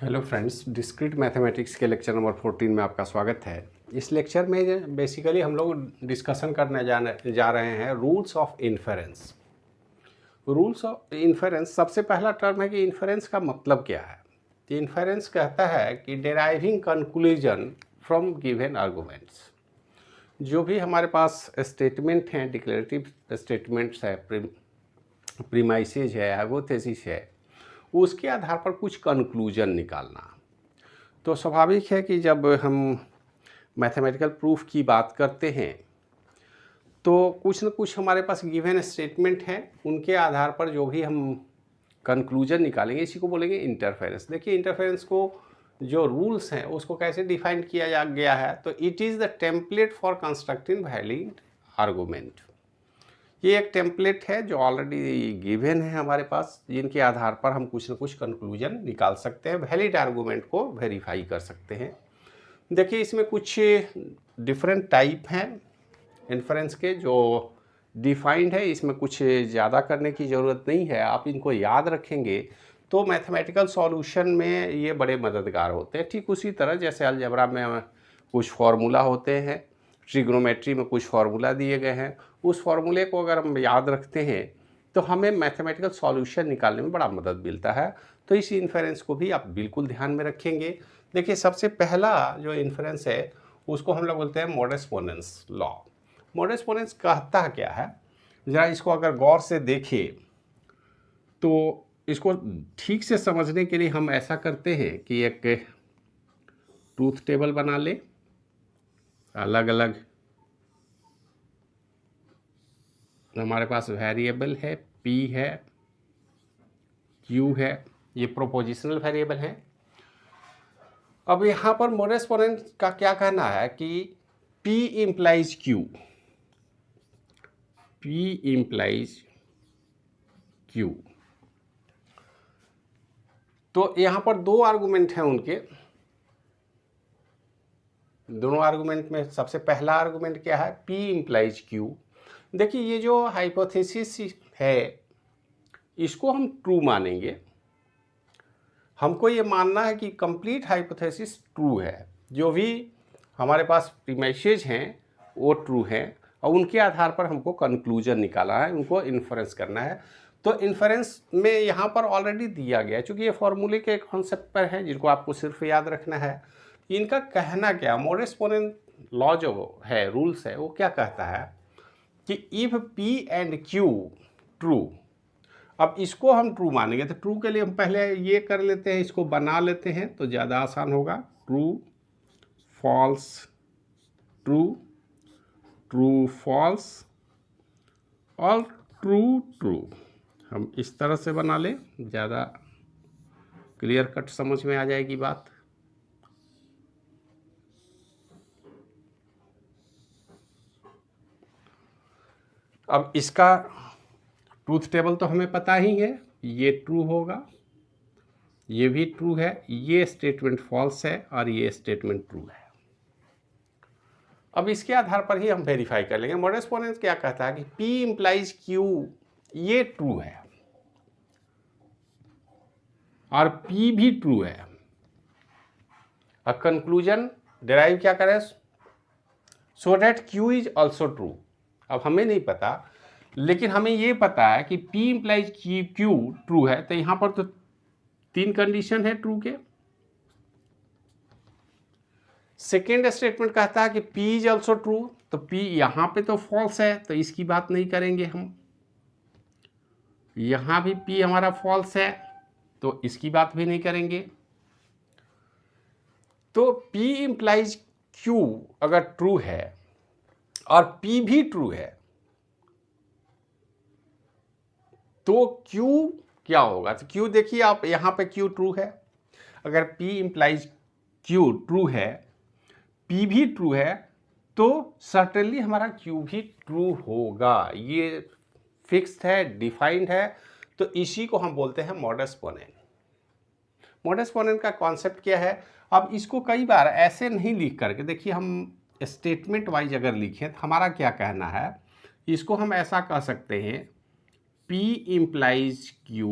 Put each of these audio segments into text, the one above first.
Hello friends, discrete mathematics के lecture number 14 में आपका स्वागत है। इस लेक्चर में बेसिकली हम लोग डिस्कशन करने जा रहे हैं rules of inference. Rules of inference, सबसे पहला टर्म है कि इन्फेरेंस का मतलब क्या है। तो इन्फेरेंस कहता है कि deriving conclusion from given arguments. जो भी हमारे पास स्टेटमेंट हैं, डिक्लेरेटिव स्टेटमेंट्स है, प्रीमाइसेज है, हाइपोथेसिस है, उसके आधार पर कुछ कंक्लूजन निकालना। तो स्वाभाविक है कि जब हम मैथमेटिकल प्रूफ की बात करते हैं तो कुछ न कुछ हमारे पास गिवन स्टेटमेंट हैं, उनके आधार पर जो भी हम कंक्लूजन निकालेंगे इसी को बोलेंगे इंटरफेरेंस। देखिए, इंटरफेरेंस को जो रूल्स हैं उसको कैसे डिफाइन किया गया है, तो it is the template for constructing valid argument. ये एक टेम्पलेट है जो ऑलरेडी गिवन है हमारे पास, जिनके आधार पर हम कुछ न कुछ कंक्लूजन निकाल सकते हैं, वैलिड आर्गूमेंट को वेरीफाई कर सकते हैं। देखिए, इसमें कुछ डिफरेंट टाइप हैं इन्फरेंस के जो डिफाइंड है। इसमें कुछ ज़्यादा करने की ज़रूरत नहीं है, आप इनको याद रखेंगे तो मैथमेटिकल सॉल्यूशन में ये बड़े मददगार होते हैं। ठीक उसी तरह जैसे अलजेब्रा में कुछ फार्मूला होते हैं, ट्रिग्नोमेट्री में कुछ फार्मूला दिए गए हैं, उस फार्मूले को अगर हम याद रखते हैं तो हमें मैथमेटिकल सॉल्यूशन निकालने में बड़ा मदद मिलता है। तो इस इन्फेरेंस को भी आप बिल्कुल ध्यान में रखेंगे। देखिए, सबसे पहला जो इन्फेरेंस है उसको हम लोग बोलते हैं मोडस पोनेंस लॉ। मोडस पोनेंस कहता क्या है, ज़रा इसको अगर गौर से देखें तो इसको ठीक से समझने के लिए हम ऐसा करते हैं कि एक ट्रूथ टेबल बना ले। अलग अलग हमारे पास वेरिएबल है, P है, Q है, ये प्रोपोजिशनल वेरिएबल है। अब यहाँ पर मोडस पोनेंस का क्या कहना है कि P implies Q, P implies Q। तो यहाँ पर दो आर्गुमेंट हैं उनके, दोनों आर्गुमेंट में सबसे पहला आर्गुमेंट क्या है, P इम्प्लाइज Q। देखिए, ये जो हाइपोथेसिस है इसको हम ट्रू मानेंगे। हमको ये मानना है कि कंप्लीट हाइपोथेसिस ट्रू है, जो भी हमारे पास प्रीमाइसेज हैं वो ट्रू हैं, और उनके आधार पर हमको कंक्लूजन निकालना है, उनको इन्फरेंस करना है। तो इन्फरेंस में यहाँ पर ऑलरेडी दिया गया है, चूँकि ये फॉर्मूले के कॉन्सेप्ट पर है जिनको आपको सिर्फ याद रखना है। इनका कहना क्या, मोडस पोनेंस लॉ जो है, रूल्स है, वो क्या कहता है कि if P and Q true. अब इसको हम ट्रू मानेंगे तो ट्रू के लिए हम पहले ये कर लेते हैं, इसको बना लेते हैं तो ज़्यादा आसान होगा। True false true, true false और ट्रू ट्रू। हम इस तरह से बना लें, ज़्यादा क्लियर कट समझ में आ जाएगी बात। अब इसका ट्रूथ टेबल तो हमें पता ही है, ये ट्रू होगा, ये भी ट्रू है, ये स्टेटमेंट फॉल्स है और ये स्टेटमेंट ट्रू है। अब इसके आधार पर ही हम वेरीफाई कर लेंगे। मोडस पोनेंस क्या कहता है कि P इम्प्लाइज Q, ये ट्रू है और P भी ट्रू है। अब कंक्लूजन डिराइव क्या करें, so that Q is also true. अब हमें नहीं पता, लेकिन हमें ये पता है कि P इम्प्लाइज Q ट्रू है, तो यहाँ पर तो तीन कंडीशन है ट्रू के। सेकेंड स्टेटमेंट कहता है कि P इज ऑल्सो ट्रू, तो P यहाँ पे तो फॉल्स है तो इसकी बात नहीं करेंगे हम। यहाँ भी P हमारा फॉल्स है तो इसकी बात भी नहीं करेंगे। तो P इम्प्लाइज Q अगर ट्रू है और P भी ट्रू है तो Q क्या होगा, तो Q देखिए आप, यहाँ पे Q ट्रू है। अगर P इम्प्लाइज Q ट्रू है, P भी ट्रू है, तो सर्टेनली हमारा Q भी ट्रू होगा। ये फिक्स्ड है, डिफाइंड है। तो इसी को हम बोलते हैं मोडस पोनेंस। मोडस पोनेंस का कॉन्सेप्ट क्या है, अब इसको कई बार ऐसे नहीं लिख करके, देखिए हम स्टेटमेंट वाइज अगर लिखें तो हमारा क्या कहना है, इसको हम ऐसा कह सकते हैं, P इम्प्लाइज Q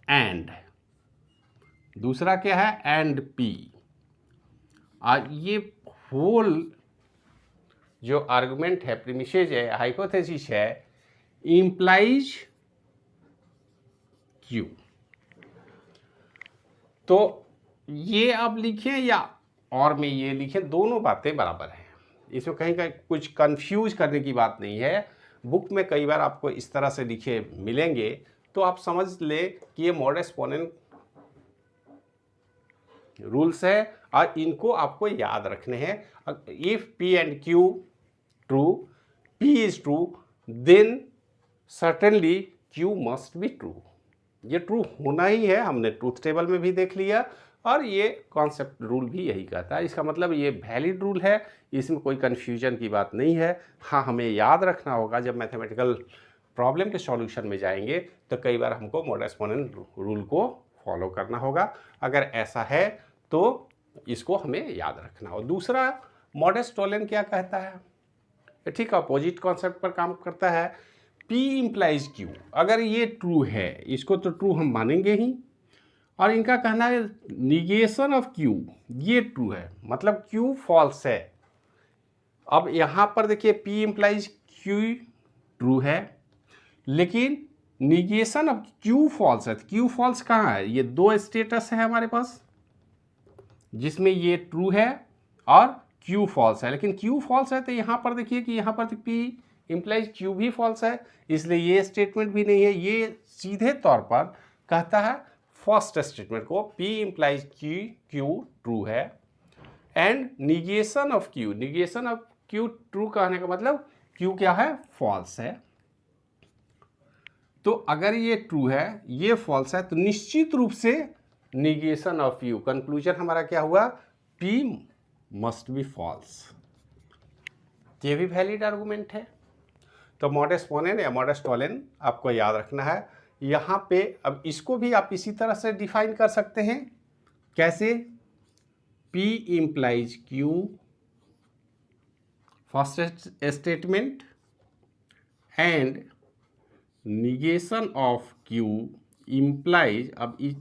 एंड दूसरा क्या है, एंड पी। और ये होल जो आर्गुमेंट है, प्रीमिसेस है, हाइपोथेसिस है, इम्प्लाइज क्यू। तो ये आप लिखें या और में ये लिखें, दोनों बातें बराबर हैं। इसमें कहीं कहीं कुछ कंफ्यूज करने की बात नहीं है। बुक में कई बार आपको इस तरह से लिखे मिलेंगे, तो आप समझ ले कि ये मॉडस पोनेंट रूल्स है और इनको आपको याद रखने हैं। If P and Q true, P is true, then certainly Q must be true. ये ट्रू होना ही है, हमने ट्रूथ टेबल में भी देख लिया और ये कॉन्सेप्ट रूल भी यही कहता है। इसका मतलब ये वैलिड रूल है, इसमें कोई कन्फ्यूजन की बात नहीं है। हाँ, हमें याद रखना होगा जब मैथमेटिकल प्रॉब्लम के सॉल्यूशन में जाएंगे तो कई बार हमको मॉडस पोनेंट रूल को फॉलो करना होगा। अगर ऐसा है तो इसको हमें याद रखना हो। दूसरा, मॉडस टोलेन क्या कहता है, ठीक अपोजिट कॉन्सेप्ट पर काम करता है। P इम्प्लाइज Q, अगर ये ट्रू है, इसको तो ट्रू हम मानेंगे ही, और इनका कहना है निगेशन ऑफ Q, ये ट्रू है, मतलब Q फॉल्स है। अब यहाँ पर देखिए P इम्प्लाइज Q ट्रू है, लेकिन निगेशन ऑफ Q फॉल्स है। Q फॉल्स कहाँ है, ये दो स्टेटस है हमारे पास जिसमें ये ट्रू है और Q फॉल्स है। लेकिन Q फॉल्स है तो यहाँ पर देखिए कि यहाँ पर तो P इम्प्लाइज Q भी फॉल्स है, इसलिए ये स्टेटमेंट भी नहीं है। ये सीधे तौर पर कहता है फर्स्ट स्टेटमेंट को, P इम्प्लाइज Q ट्रू है and negation of Q true कहने का मतलब Q क्या है, फॉल्स है। तो अगर ये ट्रू है, ये फॉल्स है, तो निश्चित रूप से निगेशन ऑफ Q, कंक्लूजन हमारा क्या हुआ, P मस्ट बी फॉल्स। ये भी वैलिड आर्गुमेंट है। तो मॉडस पोनेंट या मॉडस टोलेन आपको याद रखना है। यहाँ पे अब इसको भी आप इसी तरह से डिफाइन कर सकते हैं, कैसे, P implies Q first statement and negation of Q implies, अब इस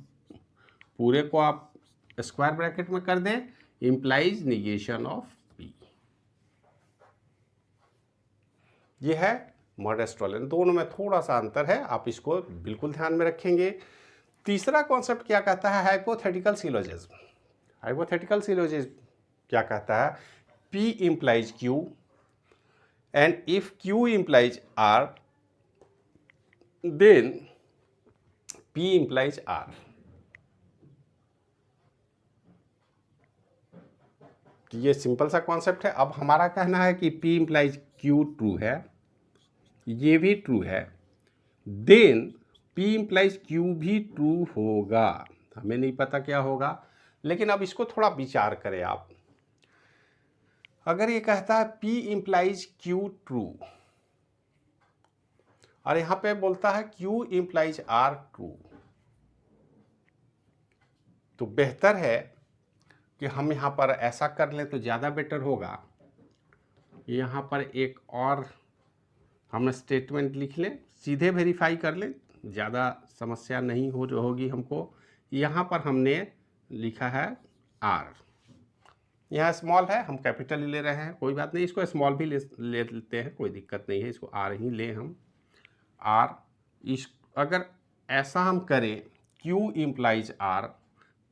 पूरे को आप स्क्वायर ब्रैकेट में कर दें, इम्प्लाइज निगेशन ऑफ P। ये है मॉडस टोलेन। दोनों में थोड़ा सा अंतर है, आप इसको बिल्कुल ध्यान में रखेंगे। तीसरा कॉन्सेप्ट क्या कहता है, हाइपोथेटिकल सिलोजिज्म। हाइपोथेटिकल सिलोजिज्म क्या कहता है, P implies Q and if Q implies R then P implies R। ये सिंपल सा कॉन्सेप्ट है। अब हमारा कहना है कि P इम्प्लाइज Q ट्रू है, ये भी ट्रू है, देन P इम्प्लाइज Q भी ट्रू होगा। हमें नहीं पता क्या होगा, लेकिन अब इसको थोड़ा विचार करें आप। अगर ये कहता है P इम्प्लाइज Q ट्रू और यहाँ पे बोलता है Q इम्प्लाइज R ट्रू, तो बेहतर है कि हम यहाँ पर ऐसा कर लें तो ज़्यादा बेटर होगा। यहाँ पर एक और हम स्टेटमेंट लिख लें, सीधे वेरीफाई कर लें, ज़्यादा समस्या नहीं हो जो होगी हमको। यहाँ पर हमने लिखा है R, यहाँ स्मॉल है, हम कैपिटल ही ले रहे हैं, कोई बात नहीं, इसको स्मॉल भी ले लेते हैं, कोई दिक्कत नहीं है, इसको R ही लें हम। R इस अगर ऐसा हम करें Q इम्प्लाइज R,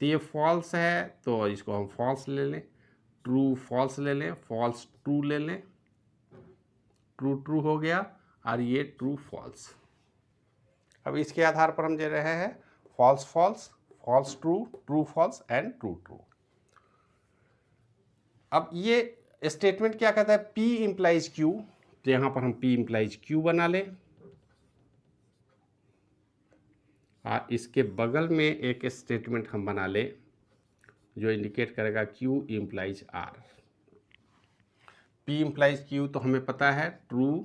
तो ये फॉल्स है तो इसको हम फॉल्स ले लें, ट्रू फॉल्स ले लें, फॉल्स ट्रू ले लें, ट्रू ट्रू हो गया और ये ट्रू फॉल्स। अब इसके आधार पर हम दे रहे हैं false false, false true, true false and true true. अब ये स्टेटमेंट क्या कहता है, P इम्प्लाइज Q, तो यहाँ पर हम P इम्प्लाइज Q बना लें और इसके बगल में एक स्टेटमेंट हम बना लें जो इंडिकेट करेगा Q implies R। P implies Q तो हमें पता है ट्रू,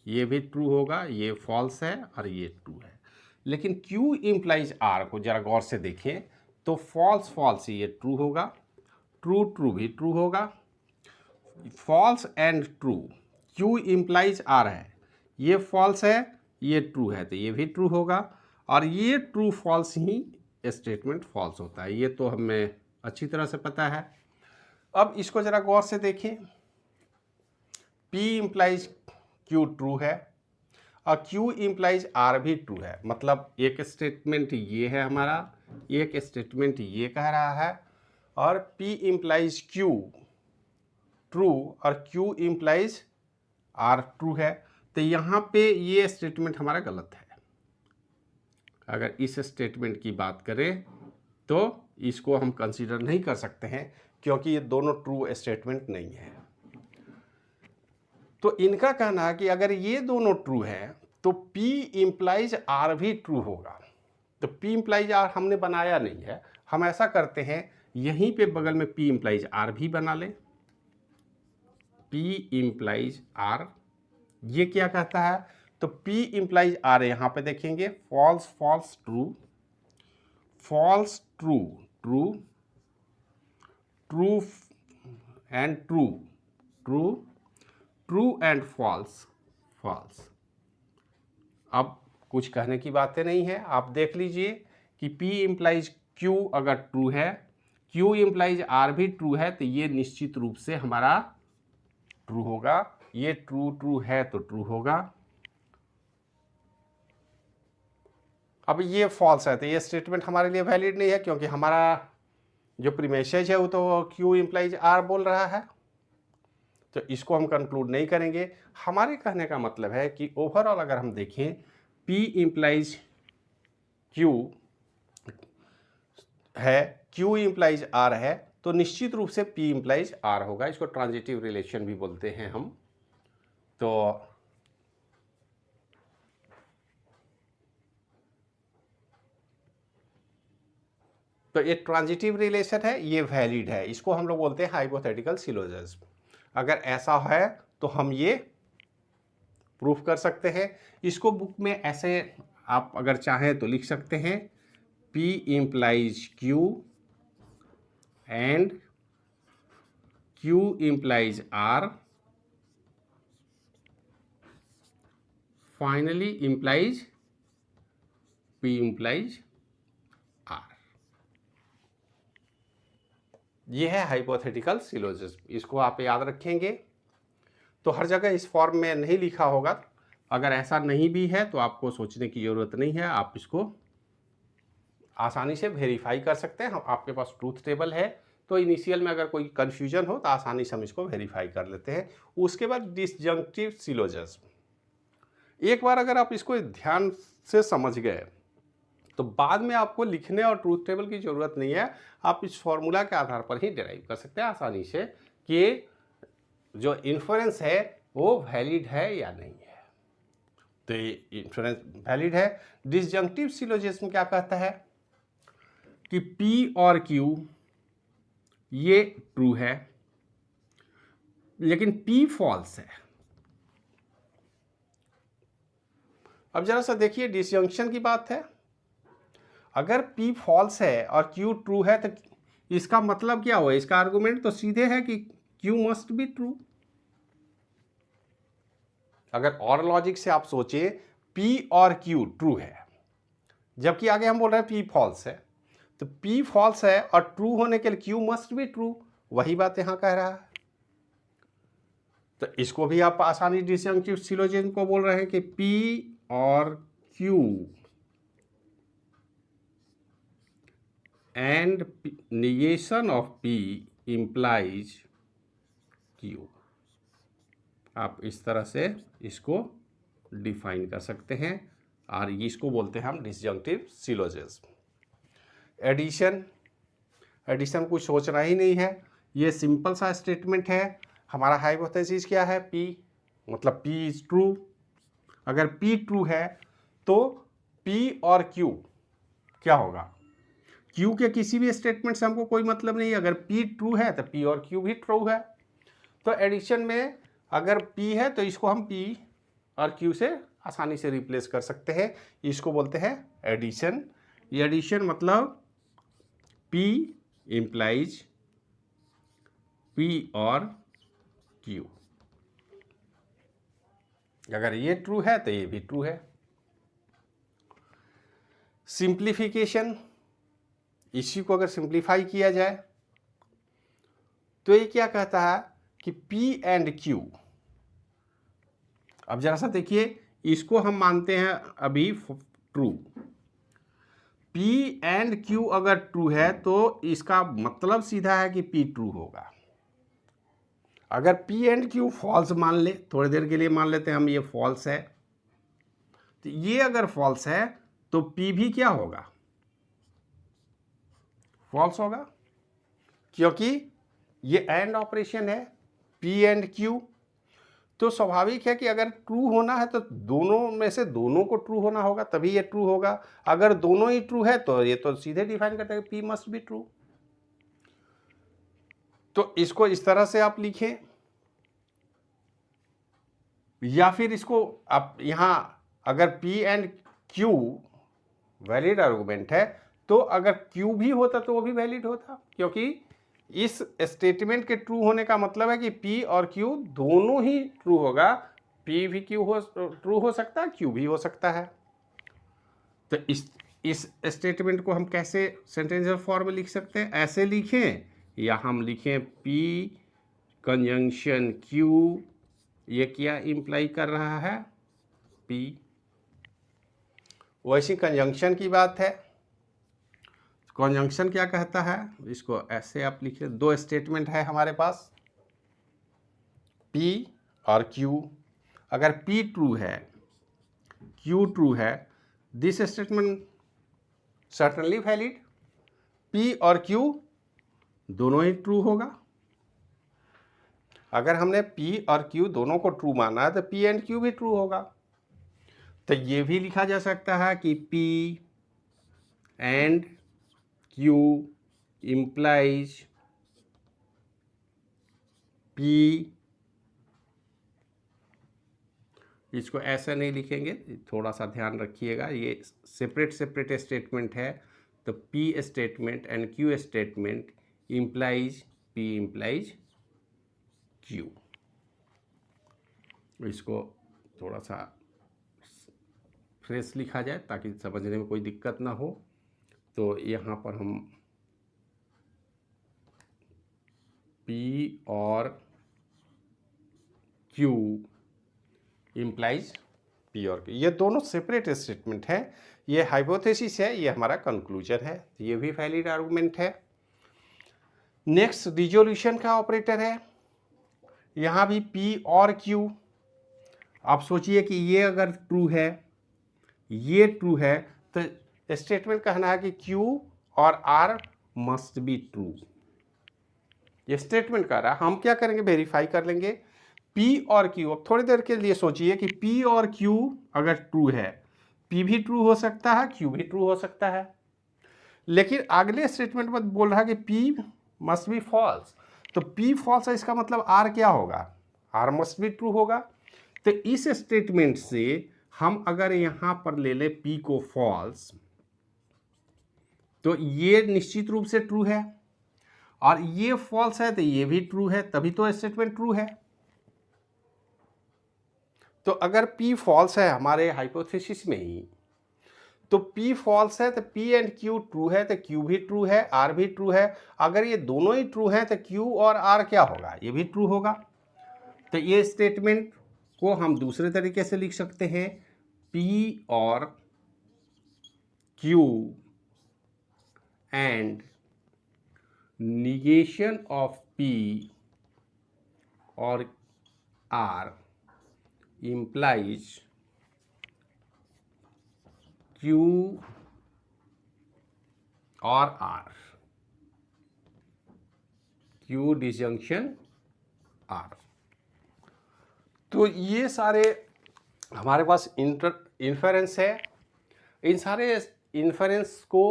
ये भी ट्रू होगा, ये फॉल्स है और ये ट्रू है। लेकिन Q इम्प्लाइज R को जरा गौर से देखें तो फॉल्स फॉल्स ये ट्रू होगा, ट्रू ट्रू भी ट्रू होगा, false and true. Q implies R है, ये फॉल्स है, ये ट्रू है, तो ये भी ट्रू होगा और ये ट्रू फॉल्स ही स्टेटमेंट फॉल्स होता है। ये तो हमें अच्छी तरह से पता है। अब इसको ज़रा गौर से देखें। P इम्प्लाइज Q ट्रू है और Q इम्प्लाइज R भी ट्रू है। मतलब एक स्टेटमेंट ये है हमारा, एक स्टेटमेंट ये कह रहा है, और P इम्प्लाइज Q ट्रू और Q इम्प्लाइज R ट्रू है। तो यहाँ पे ये स्टेटमेंट हमारा गलत है। अगर इस स्टेटमेंट की बात करें तो इसको हम कंसीडर नहीं कर सकते हैं, क्योंकि ये दोनों ट्रू स्टेटमेंट नहीं है। तो इनका कहना है कि अगर ये दोनों ट्रू है तो P इम्प्लाइज R भी ट्रू होगा। तो P इम्प्लाइज R हमने बनाया नहीं है, हम ऐसा करते हैं यहीं पे बगल में P इम्प्लाइज R भी बना लें। P इम्प्लाइज R ये क्या कहता है, तो P इम्प्लाइज R यहाँ पे देखेंगे false false true, false true true, true and true true, true and false false. अब कुछ कहने की बातें नहीं है, आप देख लीजिए कि P इम्प्लाइज Q अगर ट्रू है, Q इम्प्लाइज R भी ट्रू है, तो ये निश्चित रूप से हमारा ट्रू होगा। ये ट्रू ट्रू है तो ट्रू होगा। अब ये फॉल्स है तो ये स्टेटमेंट हमारे लिए वैलिड नहीं है, क्योंकि हमारा जो प्रीमिसेस है वो तो Q इम्प्लाइज R बोल रहा है, तो इसको हम कंक्लूड नहीं करेंगे। हमारे कहने का मतलब है कि ओवरऑल अगर हम देखें P इम्प्लाइज Q है, Q इम्प्लाइज R है, तो निश्चित रूप से P इम्प्लाइज R होगा। इसको ट्रांजिटिव रिलेशन भी बोलते हैं हम। तो ये ट्रांजिटिव रिलेशन है, ये वैलिड है। इसको हम लोग बोलते हैं हाइपोथेटिकल सिलोजिज्म। अगर ऐसा है तो हम ये प्रूफ कर सकते हैं। इसको बुक में ऐसे आप अगर चाहें तो लिख सकते हैं, P implies Q and Q implies R finally implies P implies R। ये है हाइपोथेटिकल सिलोजिज्म। इसको आप याद रखेंगे। तो हर जगह इस फॉर्म में नहीं लिखा होगा। अगर ऐसा नहीं भी है तो आपको सोचने की ज़रूरत नहीं है, आप इसको आसानी से वेरीफाई कर सकते हैं। आपके पास ट्रूथ टेबल है, तो इनिशियल में अगर कोई कन्फ्यूजन हो तो आसानी से हम इसको वेरीफाई कर लेते हैं। उसके बाद डिसजंक्टिव सिलोजिज्म, एक बार अगर आप इसको ध्यान से समझ गए तो बाद में आपको लिखने और ट्रूथ टेबल की ज़रूरत नहीं है। आप इस फॉर्मूला के आधार पर ही डिराइव कर सकते हैं आसानी से कि जो इन्फरेंस है वो वैलिड है या नहीं है। तो ये इन्फरेंस वैलिड है। डिसजंक्टिव सिलोजिज्म क्या कहता है कि P और Q ये ट्रू है, लेकिन P फॉल्स है। अब जरा सा देखिए, डिसजंक्शन की बात है। अगर P फॉल्स है और Q ट्रू है तो इसका मतलब क्या हुआ? इसका आर्गुमेंट तो सीधे है कि Q मस्ट बी ट्रू। अगर और लॉजिक से आप सोचे, P और Q ट्रू है, जबकि आगे हम बोल रहे हैं P फॉल्स है, तो P फॉल्स है और ट्रू होने के लिए Q मस्ट बी ट्रू। वही बात यहां कह रहा है। तो इसको भी आप आसानी डिसजंक्टिव सिलोजिज्म को बोल रहे हैं कि P और Q and negation of P implies Q। आप इस तरह से इसको डिफाइन कर सकते हैं और इसको बोलते हैं हम डिसजंक्टिव सिलोजिज्म। एडिशन, एडिशन कुछ सोचना ही नहीं है, ये सिंपल सा स्टेटमेंट है। हमारा हाइपोथेसिस क्या है? P मतलब P इज ट्रू। अगर P ट्रू है तो P और Q क्या होगा? Q के किसी भी स्टेटमेंट से हमको कोई मतलब नहीं है। अगर P ट्रू है तो P और Q भी ट्रू है। तो एडिशन में अगर P है तो इसको हम P और Q से आसानी से रिप्लेस कर सकते हैं। इसको बोलते हैं एडिशन। ये एडिशन मतलब P इम्प्लाइज P और Q। अगर ये ट्रू है तो ये भी ट्रू है। सिंप्लीफिकेशन, इसी को अगर सिंप्लीफाई किया जाए तो ये क्या कहता है कि P एंड Q, अब जरा सा देखिए, इसको हम मानते हैं अभी ट्रू। P एंड Q अगर ट्रू है तो इसका मतलब सीधा है कि P ट्रू होगा। अगर P एंड Q फॉल्स मान ले, थोड़ी देर के लिए मान लेते हैं हम ये फॉल्स है, तो ये अगर फॉल्स है तो P भी क्या होगा, फॉल्स होगा, क्योंकि ये एंड ऑपरेशन है P एंड Q। तो स्वाभाविक है कि अगर ट्रू होना है तो दोनों में से दोनों को ट्रू होना होगा, तभी ये ट्रू होगा। अगर दोनों ही ट्रू है तो ये तो सीधे डिफाइन करता है कि P मस्ट बी ट्रू। तो इसको इस तरह से आप लिखें, या फिर इसको आप यहां अगर P and Q valid argument है तो अगर Q भी होता तो वो भी वैलिड होता, क्योंकि इस स्टेटमेंट के ट्रू होने का मतलब है कि P और Q दोनों ही ट्रू होगा। P भी ट्रू हो सकता है, Q भी हो सकता है। तो इस स्टेटमेंट को हम कैसे सेंटेंशियल फॉर्म में लिख सकते हैं, ऐसे लिखें, या हम लिखें P कंजंक्शन Q, ये क्या इंप्लाई कर रहा है, P। वैसी कंजंक्शन की बात है, कंजंक्शन क्या कहता है, इसको ऐसे आप लिखिए, दो स्टेटमेंट है हमारे पास P और Q। अगर P ट्रू है, Q ट्रू है, this statement certainly valid, P और Q दोनों ही ट्रू होगा। अगर हमने P और Q दोनों को ट्रू माना है तो P एंड Q भी ट्रू होगा। तो ये भी लिखा जा सकता है कि P and Q implies P, इसको ऐसा नहीं लिखेंगे, थोड़ा सा ध्यान रखिएगा, ये सेपरेट स्टेटमेंट है। तो P statement and Q statement implies P implies Q। इसको थोड़ा सा फ्रेश लिखा जाए ताकि समझने में कोई दिक्कत ना हो। तो यहाँ पर हम P और Q इम्प्लाइज P और Q, ये दोनों सेपरेट स्टेटमेंट है, ये हाइपोथेसिस है, ये हमारा कंक्लूजन है, ये भी वैलिड आर्गुमेंट है। नेक्स्ट रिजोल्यूशन का ऑपरेटर है, यहाँ भी P और Q। आप सोचिए कि ये अगर ट्रू है, ये ट्रू है, तो स्टेटमेंट कहना है कि Q और R मस्ट बी ट्रू। ये स्टेटमेंट कह रहा है, हम क्या करेंगे, वेरीफाई कर लेंगे P और Q। अब थोड़ी देर के लिए सोचिए कि P और Q अगर ट्रू है, P भी ट्रू हो सकता है, Q भी ट्रू हो सकता है, लेकिन अगले स्टेटमेंट में बोल रहा है कि P मस्ट बी फॉल्स। तो P फॉल्स है, इसका मतलब R क्या होगा, R मस्ट बी ट्रू होगा। तो इस स्टेटमेंट से हम अगर यहां पर ले लें P को फॉल्स, तो ये निश्चित रूप से ट्रू है, और ये फॉल्स है तो ये भी ट्रू है, तभी तो स्टेटमेंट ट्रू है। तो अगर P फॉल्स है हमारे हाइपोथेसिस में ही, तो P फॉल्स है तो P एंड Q ट्रू है, तो Q भी ट्रू है, R भी ट्रू है। अगर ये दोनों ही ट्रू हैं तो Q और R क्या होगा, ये भी ट्रू होगा। तो ये स्टेटमेंट को हम दूसरे तरीके से लिख सकते हैं, P और Q and negation of P or R implies Q और R, Q disjunction R। तो ये सारे हमारे पास इन्फेरेंस है। इन सारे इन्फेरेंस को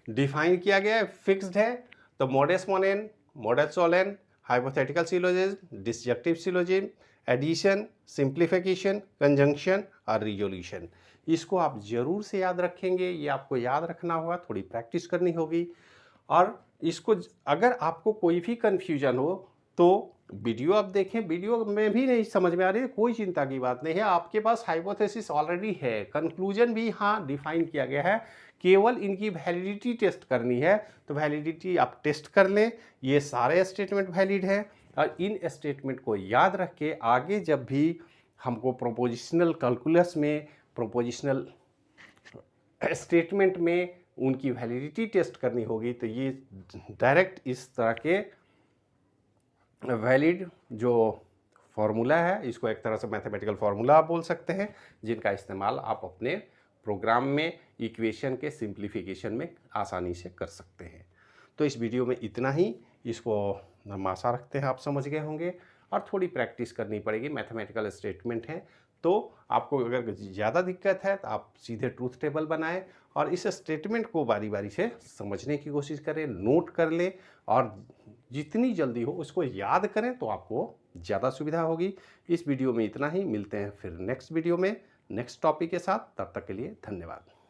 डिफाइन किया गया है, फिक्स्ड है। तो मोडेस मोनेन, modus tollens, hypothetical syllogism, disjunctive syllogism, addition, simplification, conjunction और रिजोल्यूशन, इसको आप जरूर से याद रखेंगे। ये आपको याद रखना होगा, थोड़ी प्रैक्टिस करनी होगी। और इसको अगर आपको कोई भी कन्फ्यूजन हो तो वीडियो आप देखें, वीडियो में भी नहीं समझ में आ रही है, कोई चिंता की बात नहीं है, आपके पास हाइपोथेसिस ऑलरेडी है, कंक्लूजन भी हाँ डिफाइन किया गया है, केवल इनकी वैलिडिटी टेस्ट करनी है। तो वैलिडिटी आप टेस्ट कर लें, ये सारे स्टेटमेंट वैलिड है, और इन स्टेटमेंट को याद रख के आगे जब भी हमको प्रोपोजिशनल कैलकुलस में, प्रोपोजिशनल स्टेटमेंट में उनकी वैलिडिटी टेस्ट करनी होगी, तो ये डायरेक्ट इस तरह के वैलिड जो फार्मूला है, इसको एक तरह से मैथमेटिकल फार्मूला आप बोल सकते हैं, जिनका इस्तेमाल आप अपने प्रोग्राम में इक्वेशन के सिंप्लीफिकेशन में आसानी से कर सकते हैं। तो इस वीडियो में इतना ही, इसको हम आशा रखते हैं आप समझ गए होंगे, और थोड़ी प्रैक्टिस करनी पड़ेगी। मैथमेटिकल स्टेटमेंट है तो आपको अगर ज़्यादा दिक्कत है तो आप सीधे ट्रूथ टेबल बनाएं और इस स्टेटमेंट को बारी बारी से समझने की कोशिश करें, नोट कर लें, और जितनी जल्दी हो उसको याद करें तो आपको ज़्यादा सुविधा होगी। इस वीडियो में इतना ही, मिलते हैं फिर नेक्स्ट वीडियो में नेक्स्ट टॉपिक के साथ। तब तक के लिए धन्यवाद।